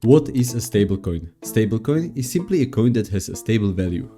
What is a stablecoin? Stablecoin is simply a coin that has a stable value.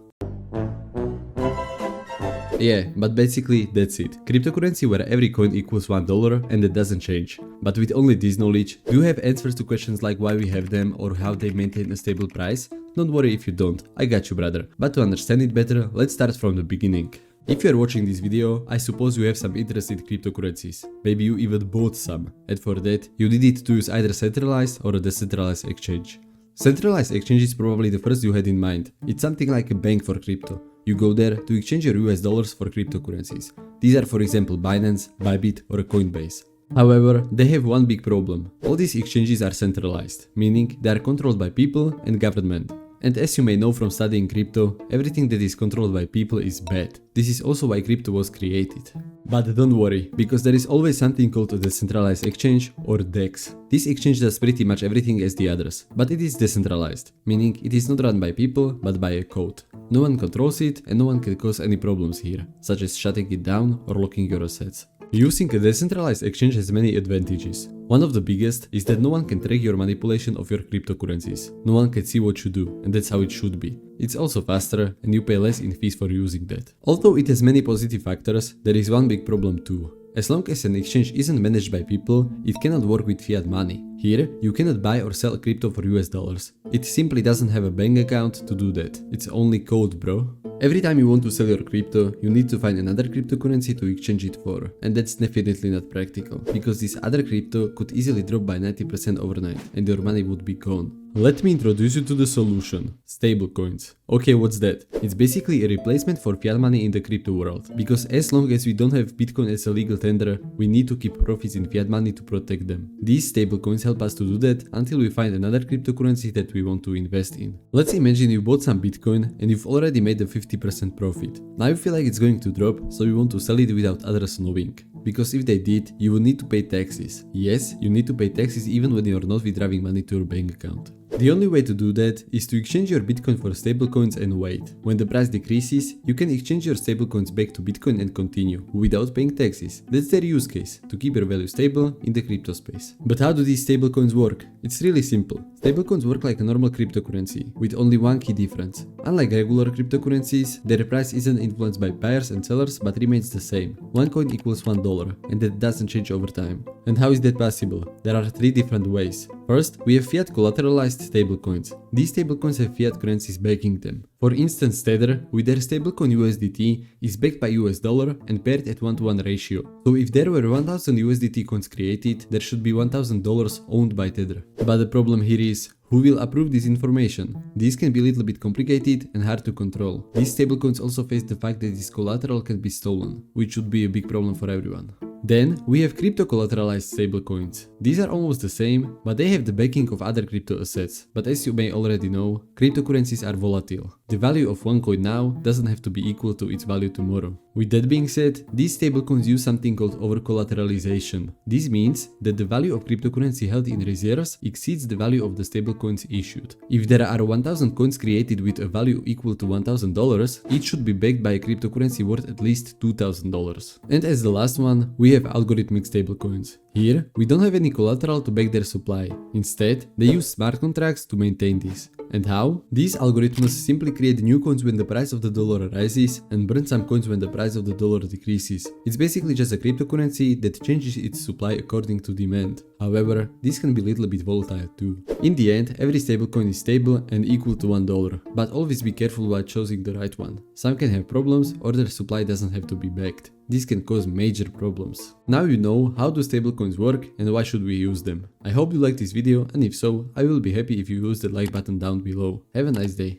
Yeah, but basically that's it. Cryptocurrency where every coin equals $1 and that doesn't change. But with only this knowledge, do you have answers to questions like why we have them or how they maintain a stable price? Don't worry if you don't, I got you brother. But to understand it better, let's start from the beginning. If you are watching this video, I suppose you have some interest in cryptocurrencies. Maybe you even bought some, and for that, you needed to use either centralized or a decentralized exchange. Centralized exchange is probably the first you had in mind. It's something like a bank for crypto. You go there to exchange your US dollars for cryptocurrencies. These are for example Binance, Bybit or Coinbase. However, they have one big problem. All these exchanges are centralized, meaning they are controlled by people and government. And as you may know from studying crypto, everything that is controlled by people is bad. This is also why crypto was created. But don't worry, because there is always something called a decentralized exchange or DEX. This exchange does pretty much everything as the others, but it is decentralized, meaning it is not run by people but by a code. No one controls it and no one can cause any problems here, such as shutting it down or locking your assets. Using a decentralized exchange has many advantages. One of the biggest is that no one can track your manipulation of your cryptocurrencies. No one can see what you do, and that's how it should be. It's also faster and you pay less in fees for using that. Although it has many positive factors, there is one big problem too. As long as an exchange isn't managed by people, it cannot work with fiat money. Here, you cannot buy or sell crypto for US dollars. It simply doesn't have a bank account to do that. It's only code, bro. Every time you want to sell your crypto, you need to find another cryptocurrency to exchange it for. And that's definitely not practical, because this other crypto could easily drop by 90% overnight and your money would be gone. Let me introduce you to the solution. Stablecoins. Okay, what's that? It's basically a replacement for fiat money in the crypto world. Because as long as we don't have Bitcoin as a legal tender, we need to keep profits in fiat money to protect them. These stablecoins help us to do that until we find another cryptocurrency that we want to invest in. Let's imagine you bought some Bitcoin and you've already made a 50% profit. Now you feel like it's going to drop, so you want to sell it without others knowing. Because if they did, you will need to pay taxes. Yes, you need to pay taxes even when you're not withdrawing money to your bank account. The only way to do that is to exchange your Bitcoin for stablecoins and wait. When the price decreases, you can exchange your stablecoins back to Bitcoin and continue, without paying taxes. That's their use case, to keep your value stable in the crypto space. But how do these stablecoins work? It's really simple. Stablecoins work like a normal cryptocurrency, with only one key difference. Unlike regular cryptocurrencies, their price isn't influenced by buyers and sellers but remains the same. One coin equals $1, and that doesn't change over time. And how is that possible? There are three different ways. First, we have fiat collateralized stablecoins. These stablecoins have fiat currencies backing them. For instance, Tether, with their stablecoin USDT, is backed by US dollar and paired at 1:1 ratio. So if there were 1000 USDT coins created, there should be $1000 owned by Tether. But the problem here is, who will approve this information? This can be a little bit complicated and hard to control. These stablecoins also face the fact that this collateral can be stolen, which would be a big problem for everyone. Then we have crypto collateralized stablecoins. These are almost the same, but they have the backing of other crypto assets. But as you may already know, cryptocurrencies are volatile. The value of one coin now doesn't have to be equal to its value tomorrow. With that being said, these stablecoins use something called over-collateralization. This means that the value of cryptocurrency held in reserves exceeds the value of the stablecoins issued. If there are 1000 coins created with a value equal to $1000, each should be backed by a cryptocurrency worth at least $2000. And as the last one, we have algorithmic stablecoins. Here, we don't have any collateral to back their supply. Instead, they use smart contracts to maintain this. And how? These algorithms simply create new coins when the price of the dollar rises and burn some coins when the price of the dollar decreases. It's basically just a cryptocurrency that changes its supply according to demand. However, this can be a little bit volatile too. In the end, every stablecoin is stable and equal to $1, but always be careful while choosing the right one. Some can have problems or their supply doesn't have to be backed. This can cause major problems. Now you know how do stablecoins work and why should we use them. I hope you liked this video, and if so, I will be happy if you use the like button down below. Have a nice day.